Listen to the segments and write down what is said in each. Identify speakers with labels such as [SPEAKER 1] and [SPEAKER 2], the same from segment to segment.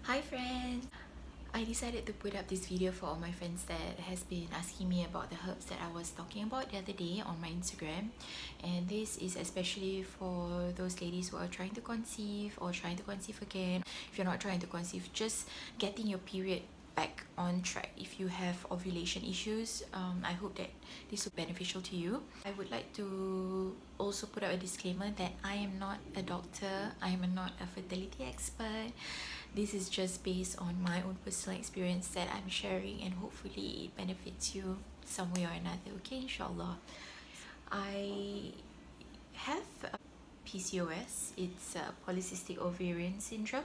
[SPEAKER 1] Hi friends! I decided to put up this video for all my friends that has been asking me about the herbs that I was talking about the other day on my Instagram, and this is especially for those ladies who are trying to conceive or trying to conceive again. If you're not trying to conceive, just getting your period back on track. If you have ovulation issues, I hope that this will be beneficial to you. I would like to also put out a disclaimer that I am not a doctor, I am not a fertility expert. This is just based on my own personal experience that I'm sharing, and hopefully it benefits you some way or another. Okay, inshallah. I have PCOS. It's polycystic ovarian syndrome.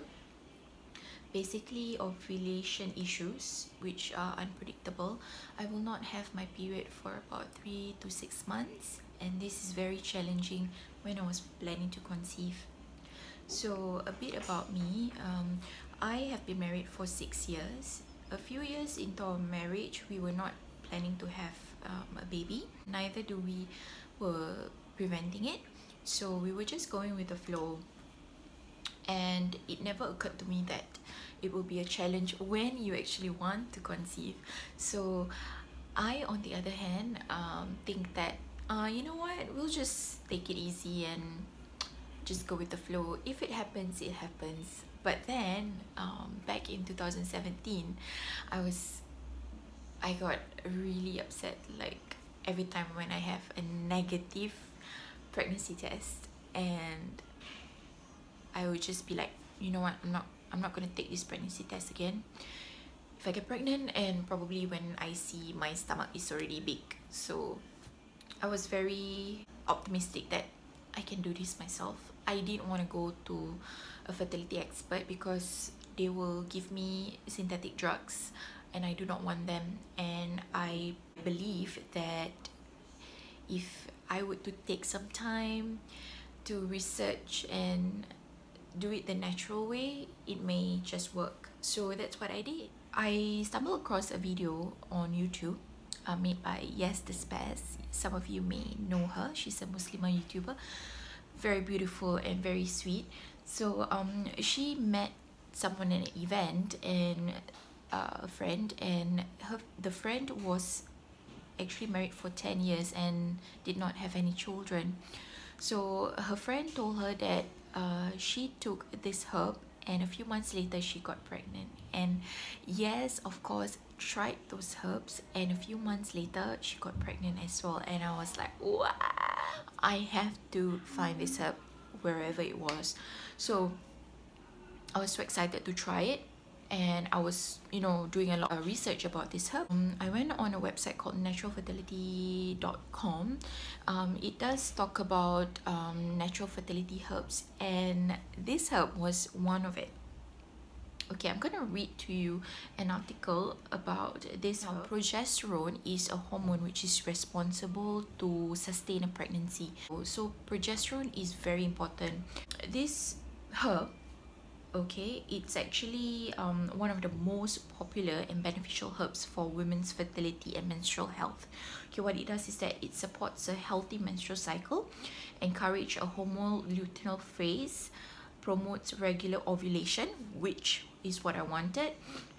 [SPEAKER 1] Basically ovulation issues which are unpredictable. I will not have my period for about 3 to 6 months, and this is very challenging when I was planning to conceive. So a bit about me. I have been married for 6 years. A few years into our marriage, we were not planning to have a baby. Neither do we were preventing it. So we were just going with the flow. And it never occurred to me that it will be a challenge when you actually want to conceive. So I, on the other hand, think that you know what, we'll just take it easy and just go with the flow. If it happens, it happens. But then back in 2017, I got really upset, like every time when I have a negative pregnancy test, and I would just be like, you know what, I'm not gonna take this pregnancy test again. If I get pregnant, and probably when I see my stomach is already big. So I was very optimistic that I can do this myself. I didn't want to go to a fertility expert because they will give me synthetic drugs and I do not want them. And I believe that if I were to take some time to research and do it the natural way, it may just work. So that's what I did. I stumbled across a video on YouTube made by Yes the Spaz. Some of you may know her. She's a Muslimah YouTuber, very beautiful and very sweet. So she met someone at an event, and a friend, and the friend was actually married for 10 years and did not have any children. So her friend told her that she took this herb, and a few months later she got pregnant. And yes, of course, tried those herbs, and a few months later she got pregnant as well. And I was like, wow, I have to find this herb wherever it was. So I was so excited to try it, and I was, doing a lot of research about this herb. I went on a website called naturalfertility.com. It does talk about natural fertility herbs, and this herb was one of it. Okay, I'm gonna read to you an article about this herb. Progesterone is a hormone which is responsible to sustain a pregnancy. So progesterone is very important. This herb, okay, it's actually one of the most popular and beneficial herbs for women's fertility and menstrual health. Okay, what it does is that it supports a healthy menstrual cycle, encourage a hormonal luteal phase, promotes regular ovulation, which is what I wanted,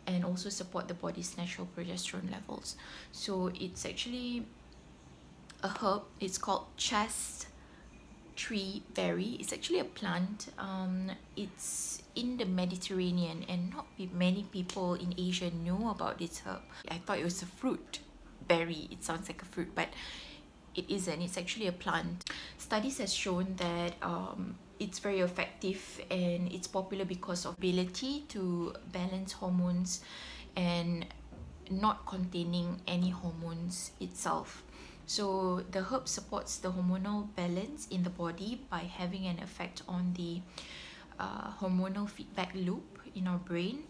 [SPEAKER 1] and also support the body's natural progesterone levels. So it's actually a herb. It's called chest tree berry. It's actually a plant. It's in the Mediterranean, and not many people in Asia know about this herb. I thought it was a fruit. Berry, it sounds like a fruit, but it isn't. It's actually a plant. Studies has shown that it's very effective, and it's popular because of ability to balance hormones and not containing any hormones itself. So the herb supports the hormonal balance in the body by having an effect on the hormonal feedback loop in our brain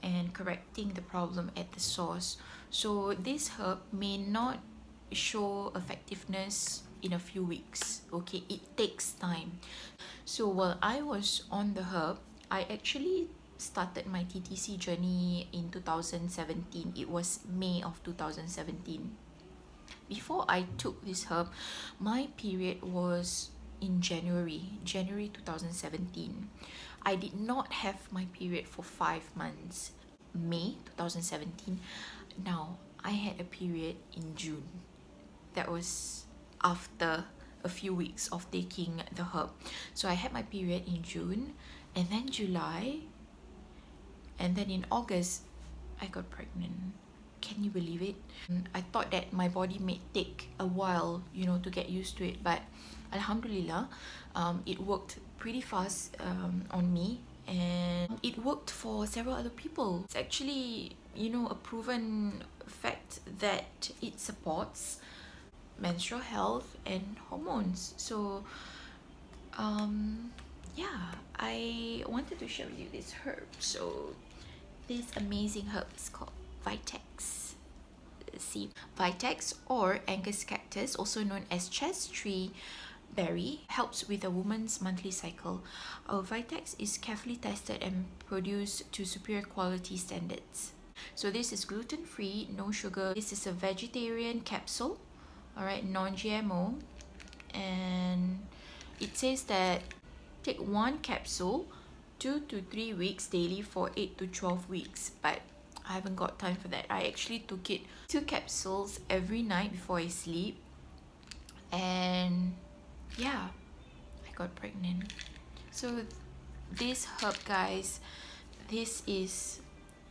[SPEAKER 1] and correcting the problem at the source. So this herb may not show effectiveness in a few weeks. Okay, it takes time. So while I was on the herb, I actually started my TTC journey in 2017. It was May of 2017. Before I took this herb, my period was in January 2017. I did not have my period for 5 months. May 2017. Now I had a period in June. That was after a few weeks of taking the herb. So I had my period in June, and then July, and then in August I got pregnant. Can you believe it? I thought that my body may take a while, you know, to get used to it, but Alhamdulillah, it worked pretty fast on me, and it worked for several other people. It's actually, you know, a proven fact that it supports menstrual health and hormones. So yeah, I wanted to share with you this herb. So this amazing herb is called Vitex. See, Vitex or Angus cactus, also known as chest tree berry, helps with a woman's monthly cycle. Vitex is carefully tested and produced to superior quality standards. So this is gluten-free, no sugar. This is a vegetarian capsule, all right, non-GMO, and it says that take one capsule 2 to 3 weeks daily for 8 to 12 weeks, but I haven't got time for that. I actually took it 2 capsules every night before I sleep, and yeah, I got pregnant. So this herb, guys, this is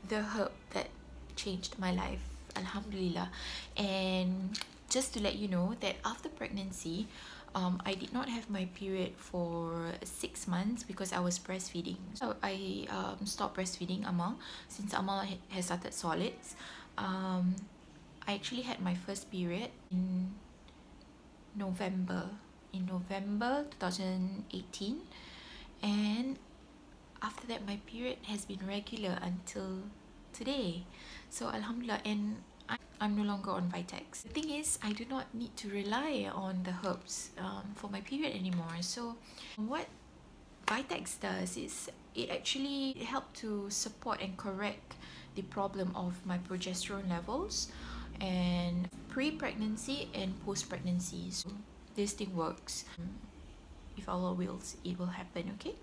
[SPEAKER 1] the herb that changed my life, Alhamdulillah. And just to let you know that after pregnancy, I did not have my period for 6 months because I was breastfeeding. So I stopped breastfeeding Amal since Amal has started solids. I actually had my first period in November 2018, and after that my period has been regular until today. So Alhamdulillah, and I'm no longer on Vitex. The thing is, I do not need to rely on the herbs for my period anymore. So what Vitex does is it actually helps to support and correct the problem of my progesterone levels and pre-pregnancy and post-pregnancy. So this thing works. If Allah wills, it will happen, okay?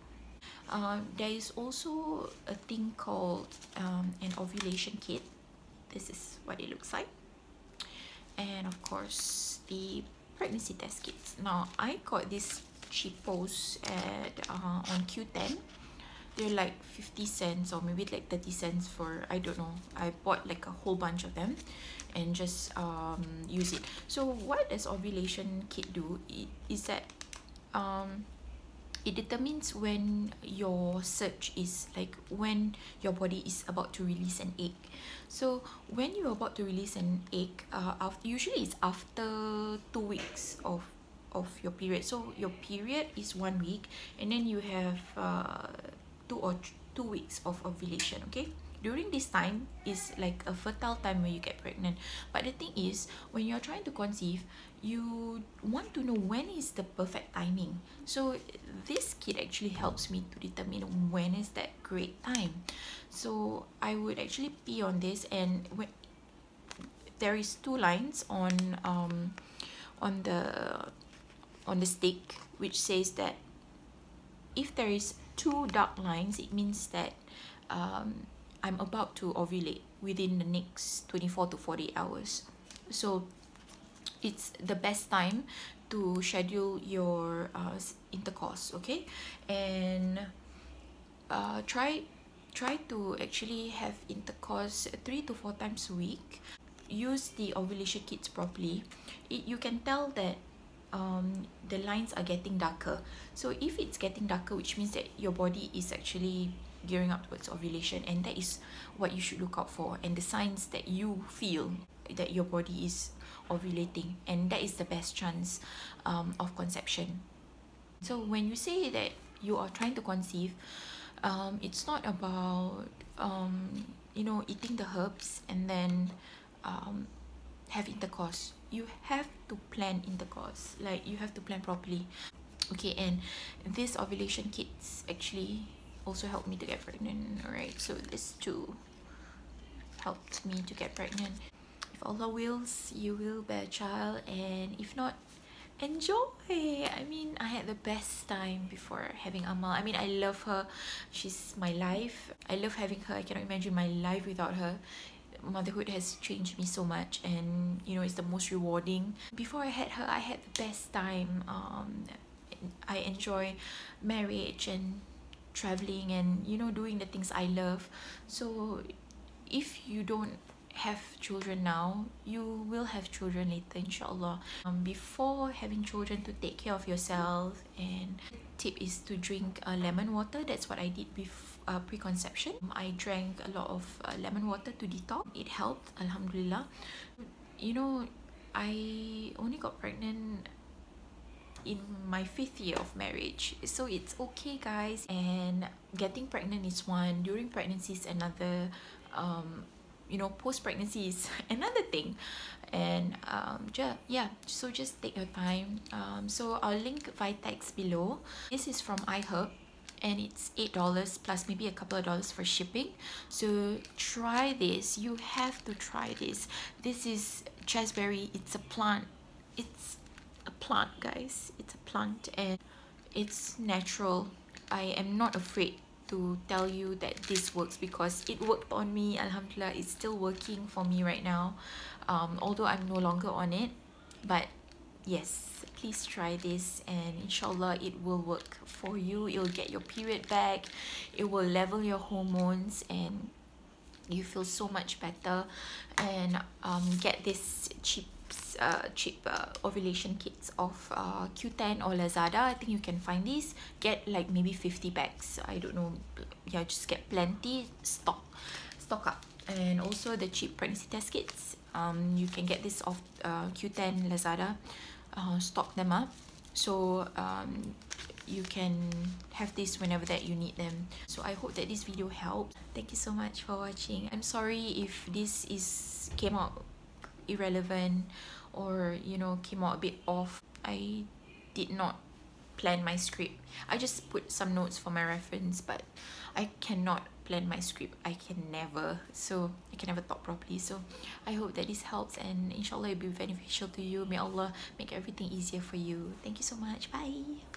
[SPEAKER 1] There is also a thing called an ovulation kit. This is what it looks like, and of course the pregnancy test kits. Now I got these cheapos at on Q10. They're like 50 cents or maybe like 30 cents for, I don't know. I bought like a whole bunch of them and just use it. So what does ovulation kit do? Is that it determines when your surge is, like when your body is about to release an egg. So when you're about to release an egg, usually it's after 2 weeks of your period. So your period is 1 week, and then you have 2 weeks of ovulation, okay? During this time is like a fertile time when you get pregnant. But the thing is, when you're trying to conceive, you want to know when is the perfect timing. So this kit actually helps me to determine when is that great time. So I would actually pee on this, and when there is 2 lines on the stick which says that if there is 2 dark lines, it means that I'm about to ovulate within the next 24 to 48 hours. So it's the best time to schedule your intercourse, okay? And try to actually have intercourse 3 to 4 times a week. Use the ovulation kits properly. You can tell that the lines are getting darker. So if it's getting darker, which means that your body is actually gearing up towards ovulation, and that is what you should look out for, and the signs that you feel that your body is ovulating, and that is the best chance of conception. So when you say that you are trying to conceive, it's not about you know, eating the herbs and then have intercourse. You have to plan intercourse, like you have to plan properly, okay? And this ovulation kits actually also helped me to get pregnant. Alright, so this too helped me to get pregnant. If Allah wills, you will bear a child, and if not, enjoy. I mean, I had the best time before having Amal. I mean, I love her. She's my life. I love having her. I cannot imagine my life without her. Motherhood has changed me so much, and you know, it's the most rewarding. Before I had her, I had the best time. I enjoy marriage and traveling, and you know, doing the things I love. So if you don't have children now, you will have children later, inshallah. Before having children, to take care of yourself, and tip is to drink lemon water. That's what I did with preconception. I drank a lot of lemon water to detox. It helped, alhamdulillah. You know, I only got pregnant in my 5th year of marriage, so it's okay, guys. And getting pregnant is one, during pregnancy is another, you know, post-pregnancy is another thing. And yeah, so just take your time. So I'll link Vitex below. This is from iHerb, and it's $8 plus maybe a couple of dollars for shipping. So try this, you have to try this. This is chasteberry. It's a plant. It's a plant, guys. It's a plant, and it's natural. I am not afraid to tell you that this works, because it worked on me, alhamdulillah. It's still working for me right now, although I'm no longer on it. But yes, please try this, and inshallah it will work for you. You'll get your period back, it will level your hormones, and you feel so much better. And get this cheap ovulation kits of Q10 or Lazada. I think you can find these. Get like maybe 50 bags, I don't know. Yeah, just get plenty, stock up. And also the cheap pregnancy test kits, you can get this off Q10, Lazada. Stock them up, so you can have this whenever that you need them. So I hope that this video helped. Thank you so much for watching. I'm sorry if this came out irrelevant, or you know, came out a bit off. I did not plan my script. I just put some notes for my reference, but I cannot plan my script. I can never talk properly. So I hope that this helps, and inshallah it'll be beneficial to you. May Allah make everything easier for you. Thank you so much. Bye.